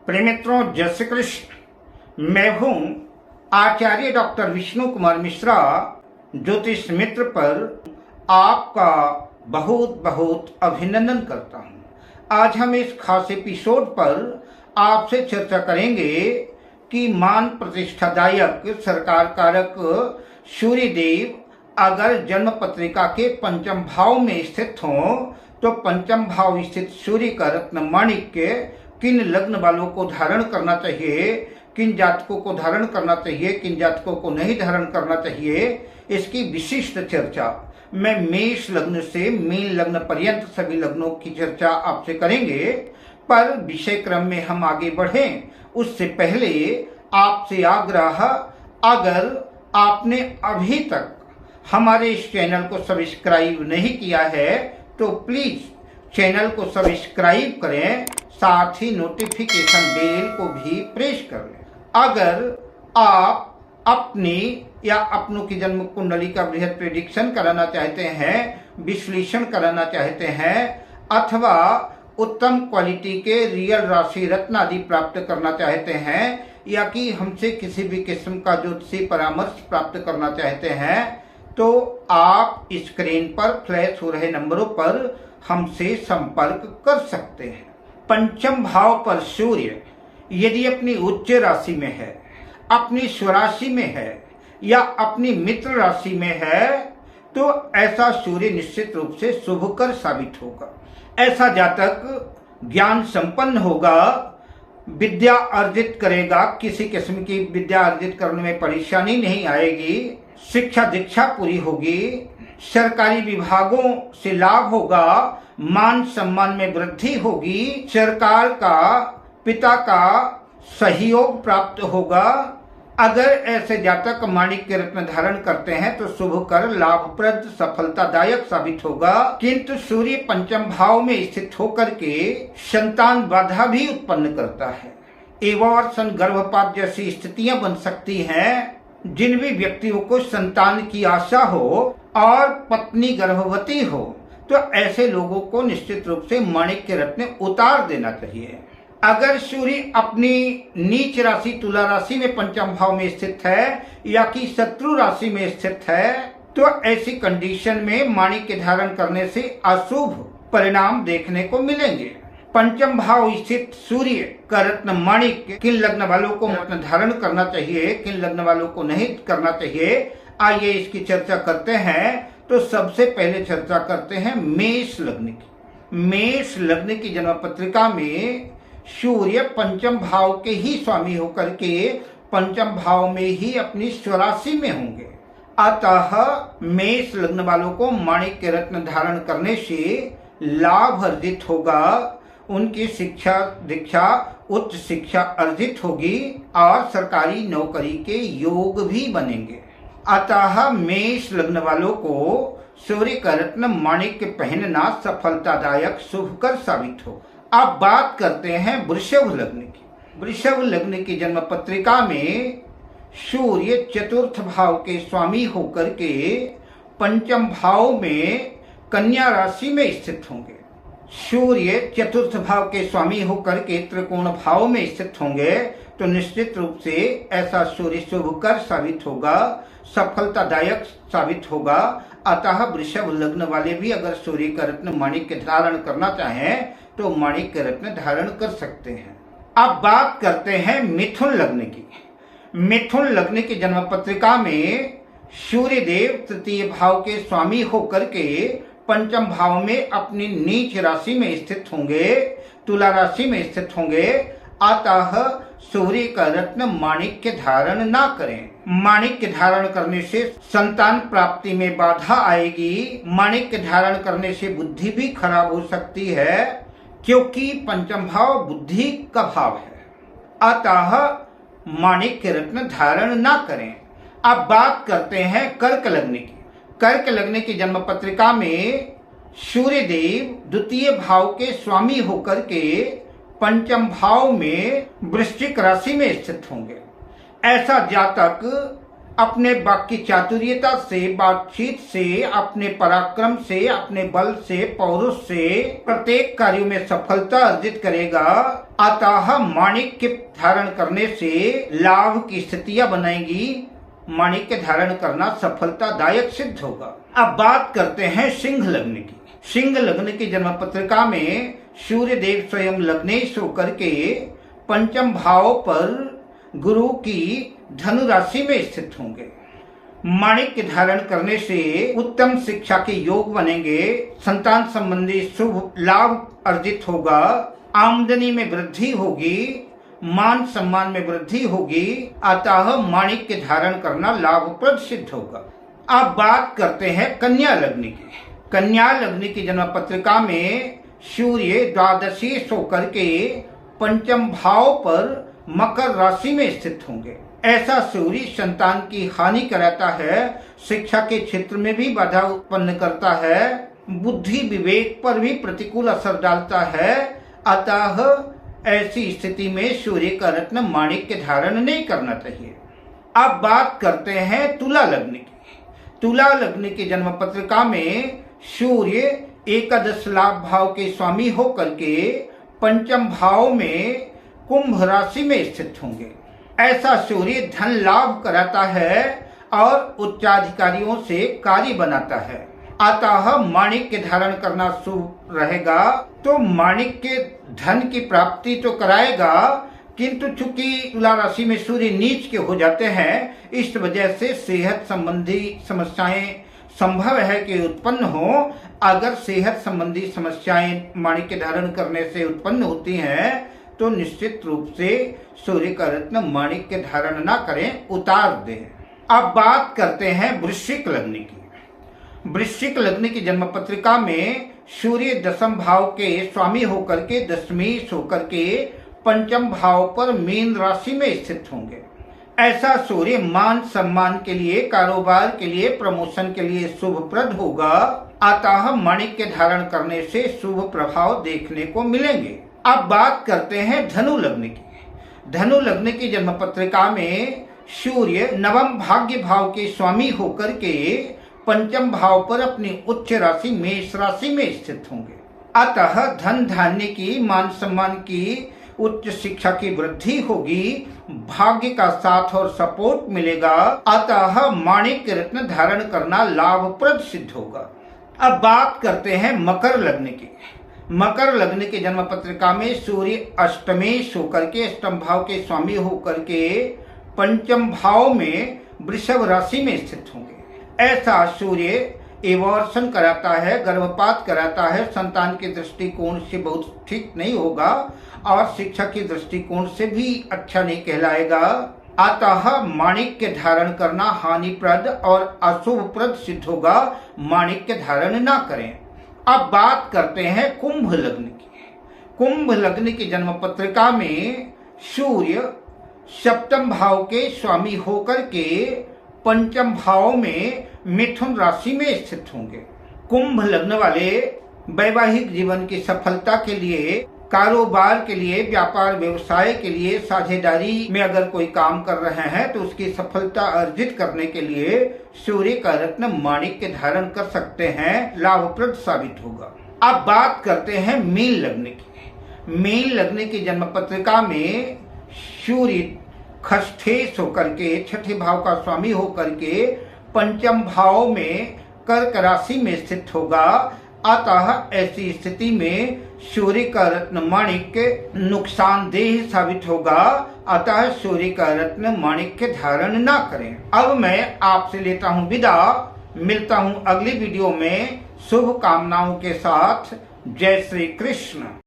प्रिय मित्रों, जय श्री कृष्ण। मैं हूं आचार्य डॉक्टर विष्णु कुमार मिश्रा। ज्योतिष मित्र पर आपका बहुत बहुत अभिनंदन करता हूं। आज हम इस खास एपिसोड पर आपसे चर्चा करेंगे कि मान प्रतिष्ठादायक सरकार कारक सूर्य देव अगर जन्म पत्रिका के पंचम भाव में स्थित हों तो पंचम भाव स्थित सूर्य का रत्न माणिक्य किन लग्न वालों को धारण करना चाहिए, किन जातकों को धारण करना चाहिए, किन जातकों को नहीं धारण करना चाहिए, इसकी विशिष्ट चर्चा मैं मेष लग्न से मीन लग्न पर्यंत सभी लग्नों की चर्चा आपसे करेंगे। पर विषय क्रम में हम आगे बढ़ें उससे पहले आपसे आग्रह, अगर आपने अभी तक हमारे इस चैनल को सब्सक्राइब नहीं किया है तो प्लीज चैनल को सब्सक्राइब करें, साथ ही नोटिफिकेशन बेल को भी प्रेस कर लें। अगर आप अपनी या अपनों की जन्म कुंडली का बृहद प्रेडिक्शन कराना चाहते हैं, विश्लेषण कराना चाहते हैं, अथवा उत्तम क्वालिटी के रियल राशि रत्न आदि प्राप्त करना चाहते हैं, या कि हमसे किसी भी किस्म का ज्योतिषी परामर्श प्राप्त करना चाहते हैं, तो आप स्क्रीन पर फ्लैश हो रहे नंबरों पर हमसे संपर्क कर सकते हैं। पंचम भाव पर सूर्य यदि अपनी उच्च राशि में है, अपनी स्वराशि में है या अपनी मित्र राशि में है तो ऐसा सूर्य निश्चित रूप से शुभकर साबित होगा। ऐसा जातक ज्ञान संपन्न होगा, विद्या अर्जित करेगा, किसी किस्म की विद्या अर्जित करने में परेशानी नहीं आएगी, शिक्षा दीक्षा पूरी होगी, सरकारी विभागों से लाभ होगा, मान सम्मान में वृद्धि होगी, सरकार का पिता का सहयोग प्राप्त होगा। अगर ऐसे जातक माणिक्य रत्न धारण करते हैं तो शुभ कर लाभप्रद सफलतादायक साबित होगा। किंतु सूर्य पंचम भाव में स्थित होकर के संतान बाधा भी उत्पन्न करता है। एवं गर्भपात जैसी स्थितियां बन सकती हैं। जिन भी व्यक्तियों को संतान की आशा हो और पत्नी गर्भवती हो तो ऐसे लोगों को निश्चित रूप से माणिक्य रत्न उतार देना चाहिए। अगर सूर्य अपनी नीच राशि तुला राशि में पंचम भाव में स्थित है या कि शत्रु राशि में स्थित है तो ऐसी कंडीशन में माणिक्य धारण करने से अशुभ परिणाम देखने को मिलेंगे। पंचम भाव स्थित सूर्य का रत्न माणिक्य किन लग्न वालों को रत्न धारण करना चाहिए, किन लग्न वालों को नहीं करना चाहिए, आइए इसकी चर्चा करते हैं। तो सबसे पहले चर्चा करते हैं मेष लग्न की। मेष लग्न की जन्म पत्रिका में सूर्य पंचम भाव के ही स्वामी होकर के पंचम भाव में ही अपनी स्वराशि में होंगे। अतः मेष लग्न वालों को माणिक्य रत्न धारण करने से लाभ अर्जित होगा, उनकी शिक्षा दीक्षा उच्च शिक्षा अर्जित होगी और सरकारी नौकरी के योग भी बनेंगे। अतः मेष लग्न वालों को सूर्य का रत्न माणिक्य पहनना सफलतादायक शुभकर साबित हो। अब बात करते हैं वृषभ लग्न की। वृषभ लग्न की जन्म पत्रिका में सूर्य चतुर्थ भाव के स्वामी होकर के पंचम भाव में कन्या राशि में स्थित होंगे। सूर्य चतुर्थ भाव के स्वामी होकर के त्रिकोण भाव में स्थित होंगे तो निश्चित रूप से ऐसा सूर्य शुभकर साबित होगा, सफलतादायक साबित होगा। अतः वृषभ लग्न वाले भी अगर सूर्य का रत्न माणिक्य धारण करना चाहें तो माणिक्य रत्न धारण कर सकते हैं। अब बात करते हैं मिथुन लग्न की। मिथुन लग्न की जन्म पत्रिका में सूर्य देव तृतीय भाव के स्वामी होकर के पंचम भाव में अपनी नीच राशि में स्थित होंगे, तुला राशि में स्थित होंगे। अतः सूर्य का रत्न माणिक्य धारण ना करें। माणिक्य धारण करने से संतान प्राप्ति में बाधा आएगी। माणिक्य धारण करने से बुद्धि भी खराब हो सकती है, क्योंकि पंचम भाव बुद्धि का भाव है। अतः माणिक्य रत्न धारण ना करें। अब बात करते हैं कर्क लग्न की। कर्क लग्न की जन्म पत्रिका में सूर्य देव द्वितीय भाव के स्वामी होकर के पंचम भाव में वृश्चिक राशि में स्थित होंगे। ऐसा जातक अपने वाक्य चातुर्यता से, बातचीत से, अपने पराक्रम से, अपने बल से, पौरुष से प्रत्येक कार्यों में सफलता अर्जित करेगा। अतः माणिक्य धारण करने से लाभ की स्थितियां बनेगी। माणिक्य धारण करना सफलतादायक सिद्ध होगा। अब बात करते हैं सिंह लग्न की। सिंह लग्न की जन्म पत्रिका में सूर्य देव स्वयं लग्नेश होकर के पंचम भाव पर गुरु की धनु राशि में स्थित होंगे। माणिक्य धारण करने से उत्तम शिक्षा के योग बनेंगे। संतान संबंधी शुभ लाभ अर्जित होगा। आमदनी में वृद्धि होगी। मान सम्मान में वृद्धि होगी। अतः माणिक्य धारण करना लाभप्रद सिद्ध होगा। अब बात करते हैं कन्या लग्न की। कन्या लग्न की जन्म पत्रिका में सूर्य द्वादशी होकर के पंचम भाव पर मकर राशि में स्थित होंगे। ऐसा सूर्य संतान की हानि कराता है, शिक्षा के क्षेत्र में भी बाधा उत्पन्न करता है, बुद्धि विवेक पर भी प्रतिकूल असर डालता है। अतः ऐसी स्थिति में सूर्य का रत्न माणिक्य धारण नहीं करना चाहिए। अब बात करते हैं तुला लग्न की। तुला लग्न की जन्म पत्रिका में सूर्य एकादश लाभ भाव के स्वामी होकर के पंचम भाव में कुंभ राशि में स्थित होंगे। ऐसा सूर्य धन लाभ कराता है और उच्चाधिकारियों से कार्य बनाता है। अतः माणिक्य धारण करना शुभ रहेगा। तो माणिक्य धन की प्राप्ति तो कराएगा, किंतु चूंकि तुला राशि में सूर्य नीच के हो जाते हैं, इस वजह से सेहत संबंधी समस्याएं संभव है कि उत्पन्न हो। अगर सेहत संबंधी समस्याएं माणिक्य धारण करने से उत्पन्न होती हैं तो निश्चित रूप से सूर्य का रत्न माणिक्य धारण ना करें, उतार दें। अब बात करते हैं वृश्चिक लग्न की। वृश्चिक लग्न की जन्म पत्रिका में सूर्य दशम भाव के स्वामी होकर के दशमेश होकर के पंचम भाव पर मीन राशि में स्थित होंगे। ऐसा सूर्य मान सम्मान के लिए, कारोबार के लिए, प्रमोशन के लिए शुभप्रद होगा। अतः माणिक्य धारण करने से शुभ प्रभाव देखने को मिलेंगे। अब बात करते हैं धनु लग्न की। धनु लग्न की जन्म पत्रिका में सूर्य नवम भाग्य भाव के स्वामी होकर के पंचम भाव पर अपनी उच्च राशि मेष राशि में स्थित होंगे। अतः धन धान्य की, मान सम्मान की, उच्च शिक्षा की वृद्धि होगी। भाग्य का साथ और सपोर्ट मिलेगा। अतः माणिक्य रत्न धारण करना लाभप्रद सिद्ध होगा। अब बात करते हैं मकर लग्न की। मकर लग्न की जन्म पत्रिका में सूर्य अष्टमेश होकर के, अष्टम भाव के स्वामी होकर के पंचम भाव में वृषभ राशि में स्थित होंगे। ऐसा सूर्य एवोर्शन कराता है, गर्भपात कराता है, संतान के दृष्टिकोण से बहुत ठीक नहीं होगा और शिक्षा के दृष्टिकोण से भी अच्छा नहीं कहलाएगा। अतः माणिक्य धारण करना हानिप्रद और अशुभप्रद सिद्ध होगा। माणिक्य धारण ना करें। अब बात करते हैं कुंभ लग्न की। कुंभ लग्न की जन्म पत्रिका में सूर्य सप्तम भाव के स्वामी होकर के पंचम भाव में मिथुन राशि में स्थित होंगे। कुंभ लग्न वाले वैवाहिक जीवन की सफलता के लिए, कारोबार के लिए, व्यापार व्यवसाय के लिए, साझेदारी में अगर कोई काम कर रहे हैं तो उसकी सफलता अर्जित करने के लिए सूर्य का रत्न माणिक्य धारण कर सकते हैं, लाभप्रद साबित होगा। अब बात करते हैं मीन लग्न की। मीन लग्न की जन्म पत्रिका में सूर्य खष्ठेश होकर के, छठे भाव का स्वामी होकर के पंचम भाव में कर्क राशि में स्थित होगा। अतः ऐसी स्थिति में सूर्य का रत्न माणिक्य नुकसानदेह साबित होगा। अतः सूर्य का रत्न माणिक्य धारण ना करें। अब मैं आपसे लेता हूँ विदा। मिलता हूँ अगली वीडियो में शुभ कामनाओं के साथ। जय श्री कृष्ण।